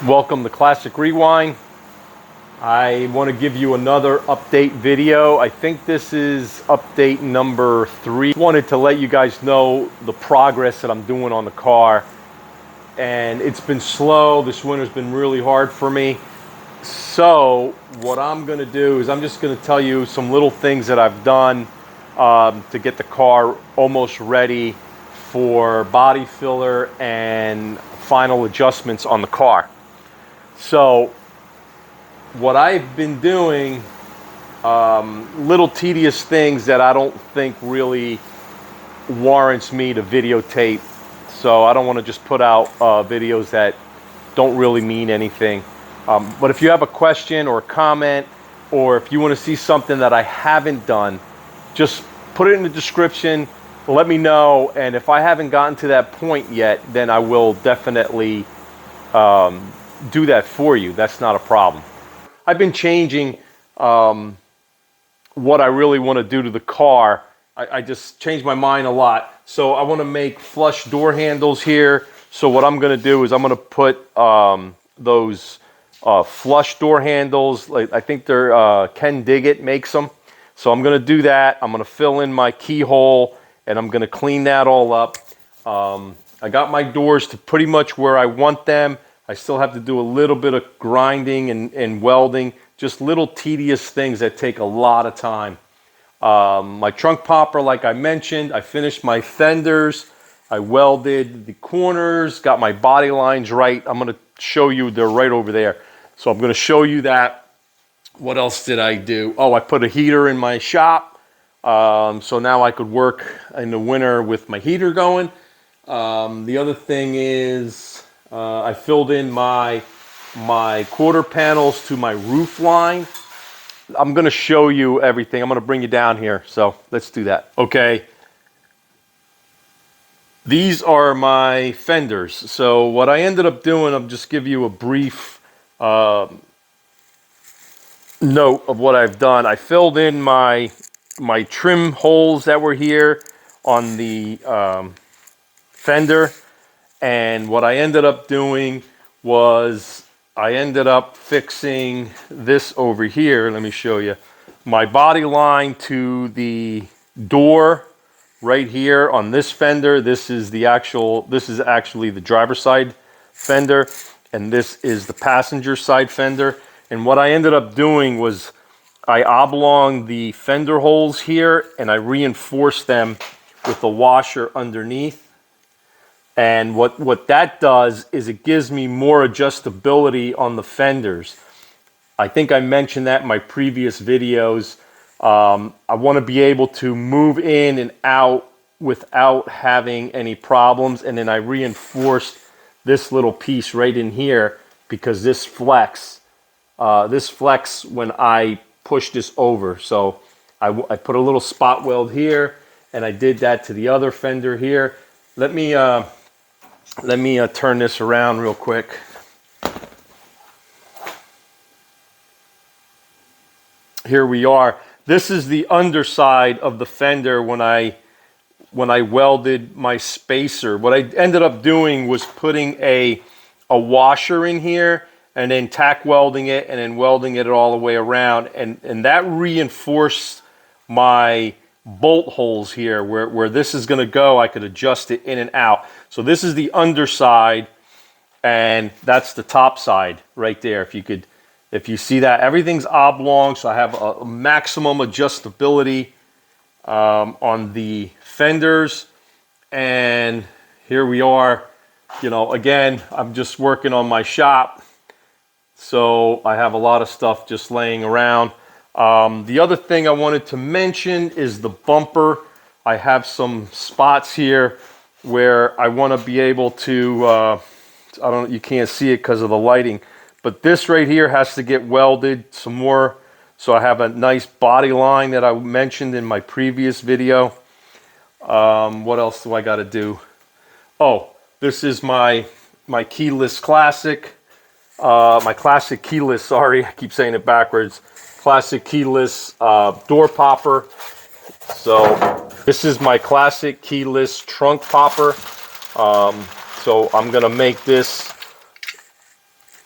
Welcome to Classic Rewind. I want to give you another update video. I think this is update number 3. Wanted to let you guys know the progress that I'm doing on the car. And it's been slow. This winter's been really hard for me. So what I'm going to do is I'm just going to tell you some little things that I've done to get the car almost ready for body filler and final adjustments on the car. So what I've been doing, little tedious things that I don't think really warrants me to videotape. So I don't want to just put out videos that don't really mean anything. But if you have a question or a comment, or if you want to see something that I haven't done, just put it in the description, let me know. And if I haven't gotten to that point yet, then I will definitely do that for you. That's not a problem. I've been changing what I really want to do to the car. I just changed my mind a lot. So I want to make flush door handles here. So what I'm going to do is I'm going to put those flush door handles. Like, I think they're Ken Diggett makes them. So I'm going to do that. I'm going to fill in my keyhole and I'm going to clean that all up. I got my doors to pretty much where I want them. I still have to do a little bit of grinding and welding, just little tedious things that take a lot of time. My trunk popper, like I mentioned, I finished my fenders. I welded the corners, got my body lines right. I'm going to show you, they're right over there. So I'm going to show you that. What else did I do? Oh, I put a heater in my shop. So now I could work in the winter with my heater going. The other thing is I filled in my quarter panels to my roof line. I'm going to show you everything. I'm going to bring you down here. So let's do that. Okay. These are my fenders. So what I ended up doing, I'll just give you a brief note of what I've done. I filled in my trim holes that were here on the fender. And what I ended up doing was I ended up fixing this over here. Let me show you. My body line to the door right here on this fender. This is actually the driver's side fender, and this is the passenger side fender. And what I ended up doing was I oblonged the fender holes here and I reinforced them with a washer underneath. And what that does is it gives me more adjustability on the fenders. I think I mentioned that in my previous videos. I want to be able to move in and out without having any problems. And then I reinforced this little piece right in here because this flex when I push this over. So I put a little spot weld here and I did that to the other fender here. Let me turn this around real quick. Here we are. This is the underside of the fender when I welded my spacer. What I ended up doing was putting a washer in here and then tack welding it and then welding it all the way around. And that reinforced my bolt holes here where this is going to go. I could adjust it in and out. So this is the underside and that's the top side right there. If you see that, everything's oblong, so I have a maximum adjustability on the fenders. And here we are. You know, again, I'm just working on my shop, so I have a lot of stuff just laying around. The other thing I wanted to mention is the bumper. I have some spots here where I want to be able to, you can't see it because of the lighting, but this right here has to get welded some more. So I have a nice body line that I mentioned in my previous video. What else do I got to do? Oh, this is my keyless classic. My classic keyless, sorry, I keep saying it backwards. Classic keyless door popper. So this is my classic keyless trunk popper. So I'm gonna make this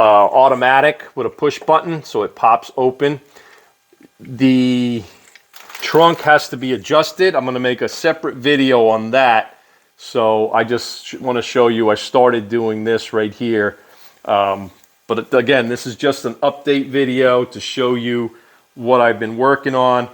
automatic with a push button, so it pops open. The trunk has to be adjusted. I'm going to make a separate video on that. So I just want to show you I started doing this right here. But again, this is just an update video to show you what I've been working on.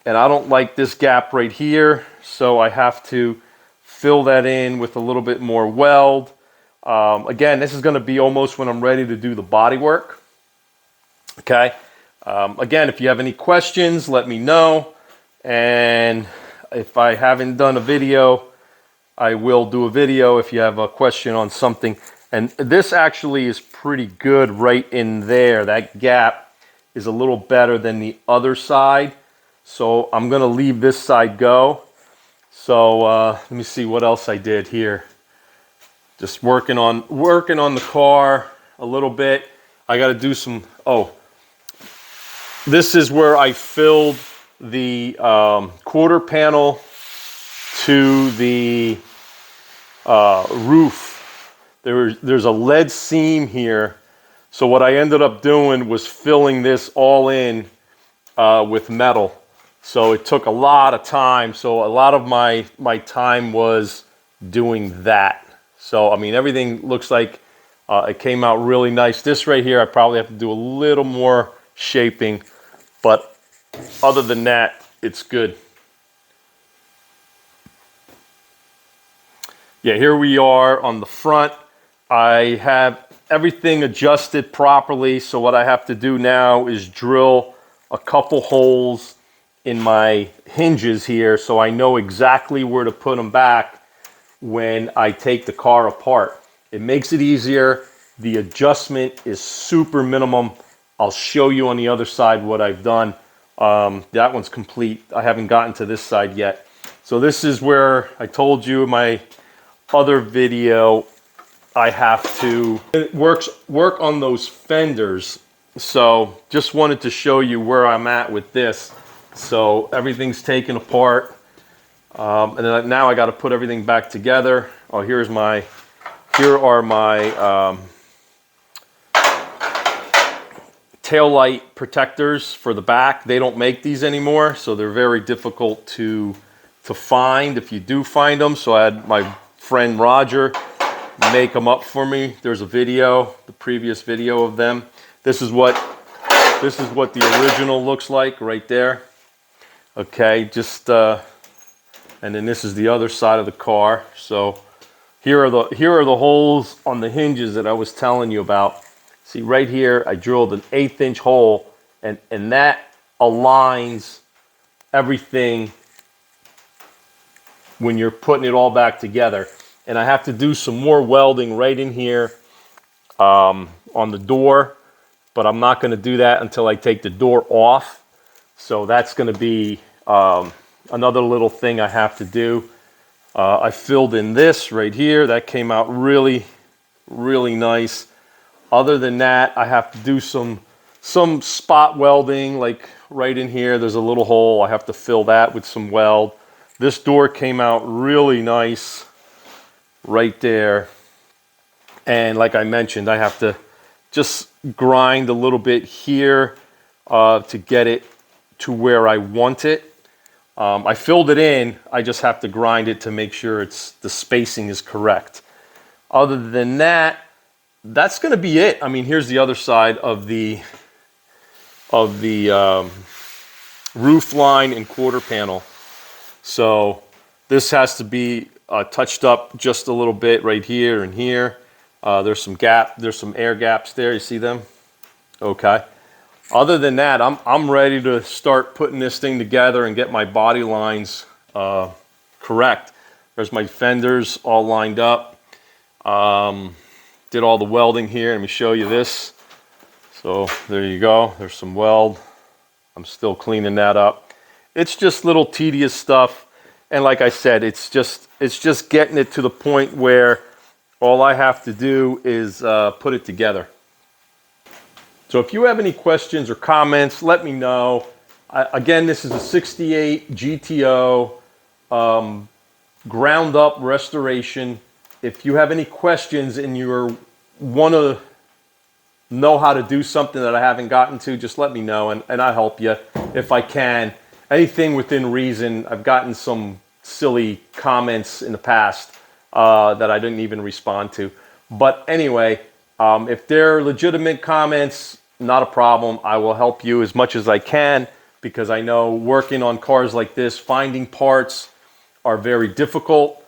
And I don't like this gap right here, so I have to fill that in with a little bit more weld. Again, this is going to be almost when I'm ready to do the body work. Okay. Again, if you have any questions, let me know. And if I haven't done a video, I will do a video if you have a question on something. And this actually is pretty good right in there. That gap is a little better than the other side. So I'm going to leave this side go. So let me see what else I did here. Just working on the car a little bit. I got to do some, this is where I filled the quarter panel to the roof. There's a lead seam here. So what I ended up doing was filling this all in with metal. So it took a lot of time. So a lot of my time was doing that. So, I mean, everything looks like it came out really nice. This right here, I probably have to do a little more shaping. But other than that, it's good. Yeah, here we are on the front. I have everything adjusted properly. So what I have to do now is drill a couple holes in my hinges here so I know exactly where to put them back when I take the car apart. It makes it easier. The adjustment is super minimum. I'll show you on the other side what I've done. That one's complete. I haven't gotten to this side yet. So this is where I told you in my other video I have to work on those fenders. So just wanted to show you where I'm at with this. So everything's taken apart. And then now I got to put everything back together. Oh, here are my tail light protectors for the back. They don't make these anymore, so they're very difficult to find if you do find them. So I had my friend Roger make them up for me. There's a video, the previous video of them. This is what the original looks like right there. Okay, just and then this is the other side of the car. So here are the holes on the hinges that I was telling you about. See right here, I drilled an 1/8 inch hole, and that aligns everything when you're putting it all back together. And I have to do some more welding right in here on the door, but I'm not going to do that until I take the door off. So that's going to be another little thing I have to do. I filled in this right here. That came out really, really nice. Other than that, I have to do some spot welding, like right in here. There's a little hole. I have to fill that with some weld. This door came out really nice right there. And like I mentioned, I have to just grind a little bit here to get it to where I want it. I filled it in. I just have to grind it to make sure the spacing is correct. Other than that, that's going to be it. I mean, here's the other side of the roof line and quarter panel. So this has to be touched up just a little bit right here and here. There's some air gaps there. You see them? Okay. Other than that, I'm ready to start putting this thing together and get my body lines correct. There's my fenders all lined up. Did all the welding here. Let me show you this. So there you go. There's some weld. I'm still cleaning that up. It's just little tedious stuff. And like I said, it's just getting it to the point where all I have to do is put it together. So if you have any questions or comments, let me know. Again, this is a 68 GTO ground up restoration. If you have any questions and you want to know how to do something that I haven't gotten to, just let me know, and I'll help you if I can. Anything within reason. I've gotten some silly comments in the past that I didn't even respond to. But anyway, if they're legitimate comments, not a problem. I will help you as much as I can, because I know working on cars like this, finding parts are very difficult.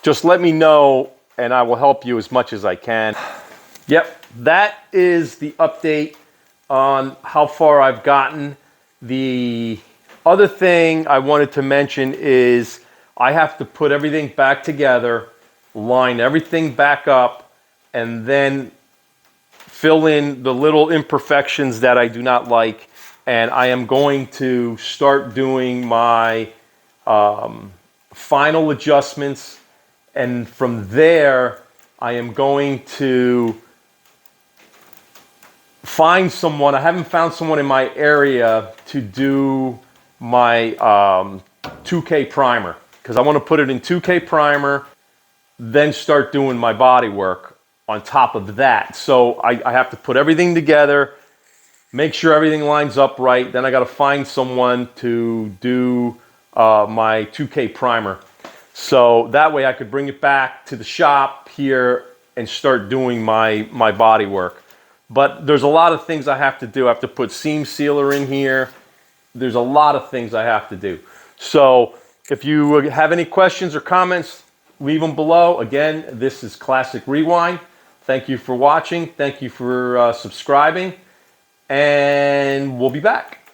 Just let me know and I will help you as much as I can. Yep, that is the update on how far I've gotten. The other thing I wanted to mention is I have to put everything back together, line everything back up, and then fill in the little imperfections that I do not like. And I am going to start doing my final adjustments. And from there, I am going to find someone. I haven't found someone in my area to do my 2K primer, because I want to put it in 2K primer, then start doing my body work on top of that. So I have to put everything together, make sure everything lines up right. Then I got to find someone to do my 2K primer. So that way I could bring it back to the shop here and start doing my body work. But there's a lot of things I have to do. I have to put seam sealer in here. There's a lot of things I have to do. So if you have any questions or comments, leave them below. Again, this is Classic Rewind. Thank you for watching. Thank you for subscribing. And we'll be back.